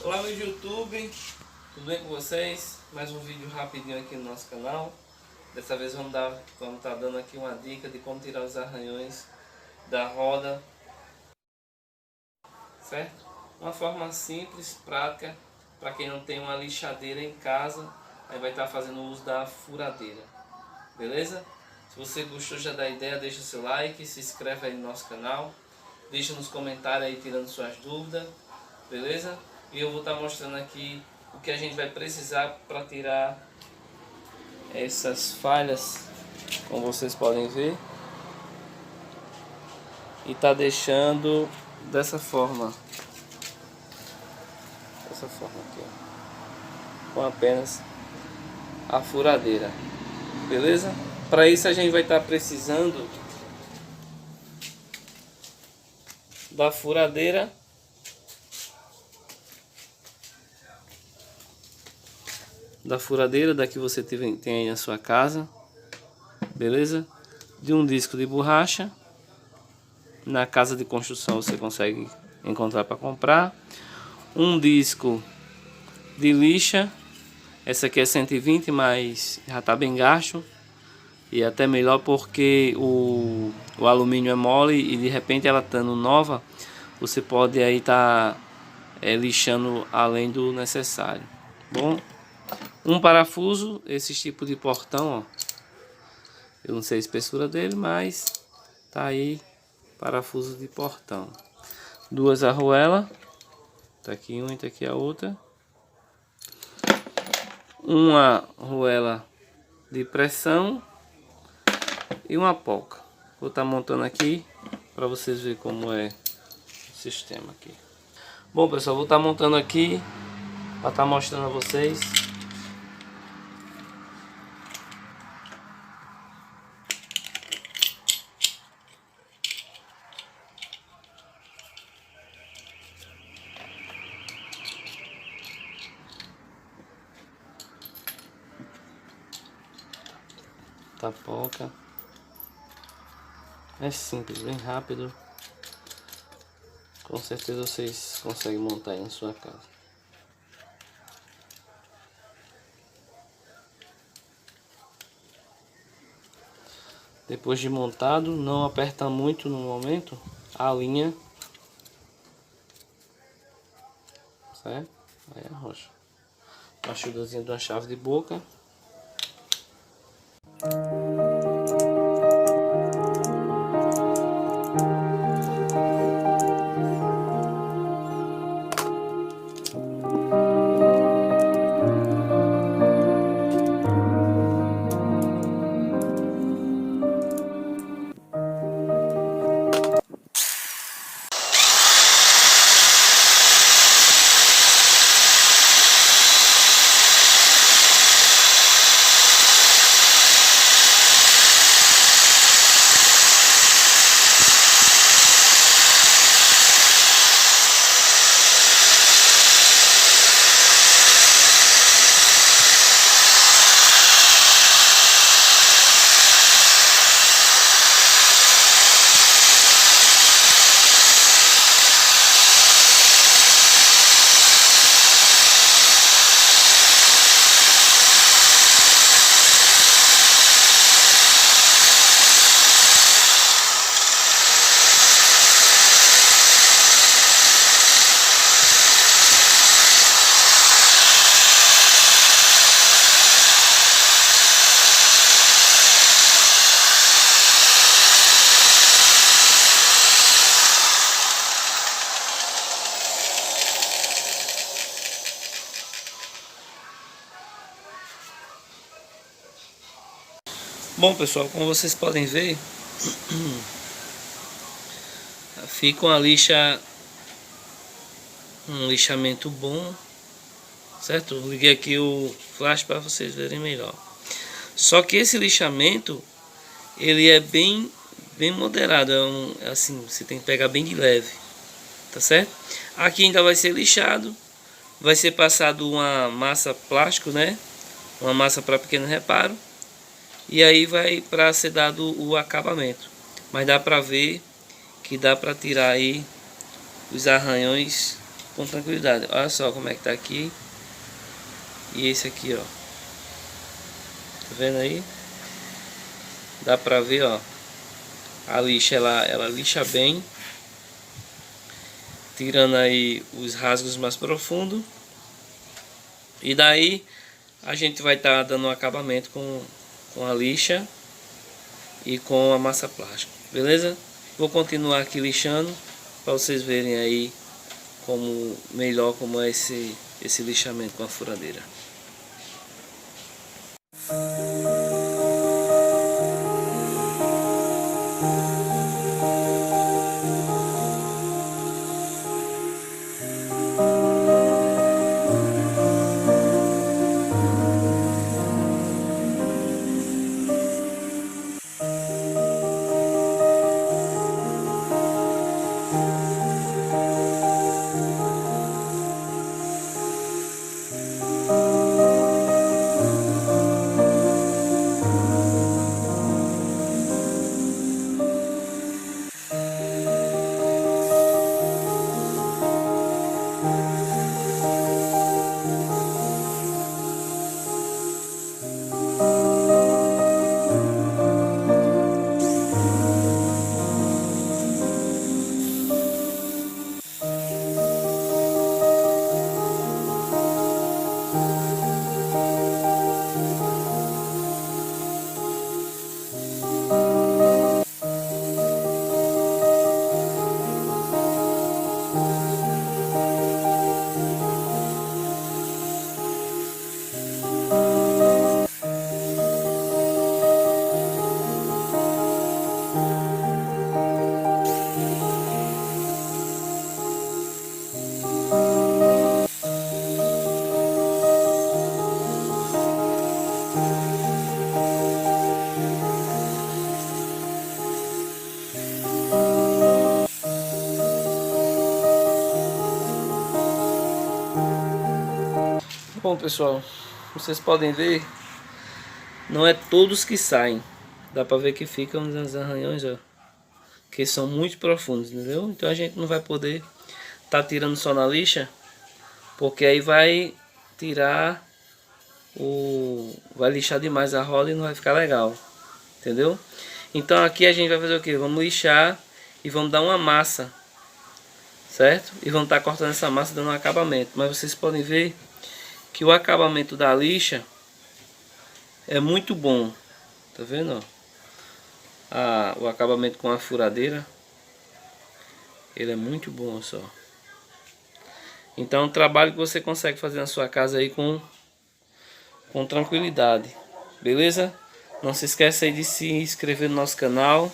Olá, meu YouTube, tudo bem com vocês? Mais um vídeo rapidinho aqui no nosso canal. Dessa vez vamos estar dando aqui uma dica de como tirar os arranhões da roda, certo? Uma forma simples, prática, para quem não tem uma lixadeira em casa, aí vai estar fazendo uso da furadeira, beleza? Se você gostou já da ideia, deixa seu like, se inscreve aí no nosso canal, deixa nos comentários aí tirando suas dúvidas, beleza? E eu vou estar mostrando aqui o que a gente vai precisar para tirar essas falhas, como vocês podem ver, e tá deixando dessa forma aqui, ó, com apenas a furadeira, beleza? Para isso a gente vai estar precisando da furadeira, da que você tem aí na sua casa, beleza? De um disco de borracha, na casa de construção você consegue encontrar para comprar. Um disco de lixa, essa aqui é 120, mas já está bem gasto, e até melhor porque o alumínio é mole e de repente ela estando nova, você pode aí estar lixando além do necessário. Bom, um parafuso, esse tipo de portão, ó, eu não sei a espessura dele, mas tá aí, parafuso de portão. Duas arruelas, tá aqui uma e tá aqui a outra. Uma arruela de pressão e uma polca. Vou estar montando aqui para vocês verem como é o sistema aqui. Bom, pessoal, vou estar montando aqui para estar mostrando a vocês. Tapoca. É simples, bem rápido. Com certeza vocês conseguem montar aí na sua casa. Depois de montado, não aperta muito no momento a linha, certo? Aí arrocha. Uma ajudazinha de uma chave de boca. Bom, pessoal, como vocês podem ver, fica uma lixa, um lixamento bom, certo? Eu liguei aqui o flash para vocês verem melhor. Só que esse lixamento, ele é bem moderado, assim, você tem que pegar bem de leve, tá certo? Aqui ainda vai ser lixado, vai ser passado uma massa plástico, né? Uma massa para pequeno reparo. E aí vai para ser dado o acabamento. Mas dá para ver que dá para tirar aí os arranhões com tranquilidade. Olha só como é que tá aqui. E esse aqui, ó. Tá vendo aí? Dá pra ver, ó. A lixa, ela lixa bem, tirando aí os rasgos mais profundos. E daí a gente vai estar dando um acabamento com a lixa e com a massa plástica, beleza? Vou continuar aqui lixando para vocês verem aí como é esse lixamento com a furadeira. Bom, pessoal, vocês podem ver, não é todos que saem. Dá pra ver que ficam uns arranhões, ó, que são muito profundos, entendeu? Então a gente não vai poder tá tirando só na lixa, porque aí vai tirar vai lixar demais a roda e não vai ficar legal, entendeu? Então aqui a gente vai fazer o que? Vamos lixar e vamos dar uma massa, certo? E vamos estar cortando essa massa dando um acabamento. Mas vocês podem ver que o acabamento da lixa é muito bom, tá vendo? Ó? O acabamento com a furadeira, ele é muito bom, só. Então é um trabalho que você consegue fazer na sua casa aí com tranquilidade, beleza? Não se esqueça aí de se inscrever no nosso canal,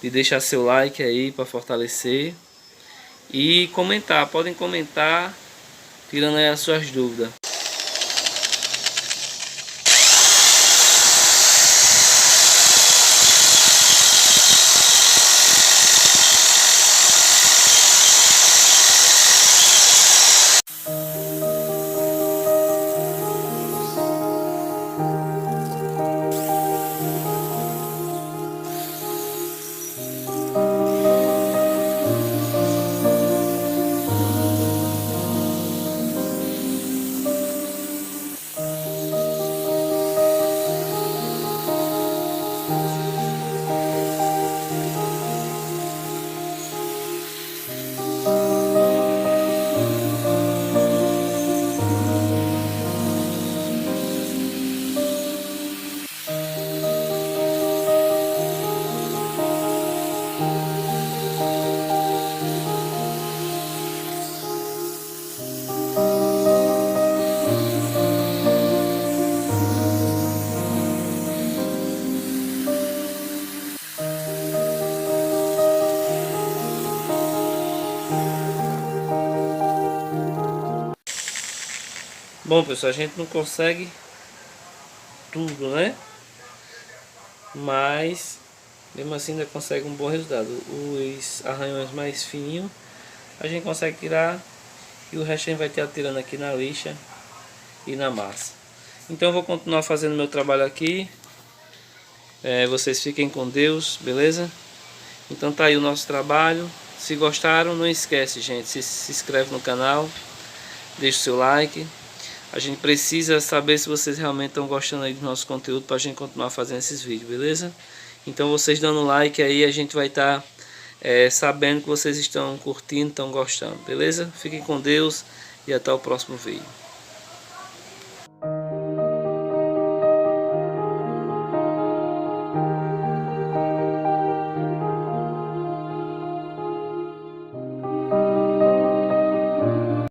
de deixar seu like aí para fortalecer e comentar, podem comentar tirando aí as suas dúvidas. Bom, pessoal, a gente não consegue tudo, né? Mas mesmo assim ainda consegue um bom resultado. Os arranhões mais fininhos a gente consegue tirar e o resto a gente vai ter tirando aqui na lixa e na massa. Então eu vou continuar fazendo meu trabalho aqui. Vocês fiquem com Deus, beleza? Então tá aí o nosso trabalho. Se gostaram, não esquece, gente, se inscreve no canal, deixa o seu like. A gente precisa saber se vocês realmente estão gostando aí do nosso conteúdo para a gente continuar fazendo esses vídeos, beleza? Então vocês dando like aí, a gente vai estar sabendo que vocês estão curtindo, estão gostando, beleza? Fiquem com Deus e até o próximo vídeo.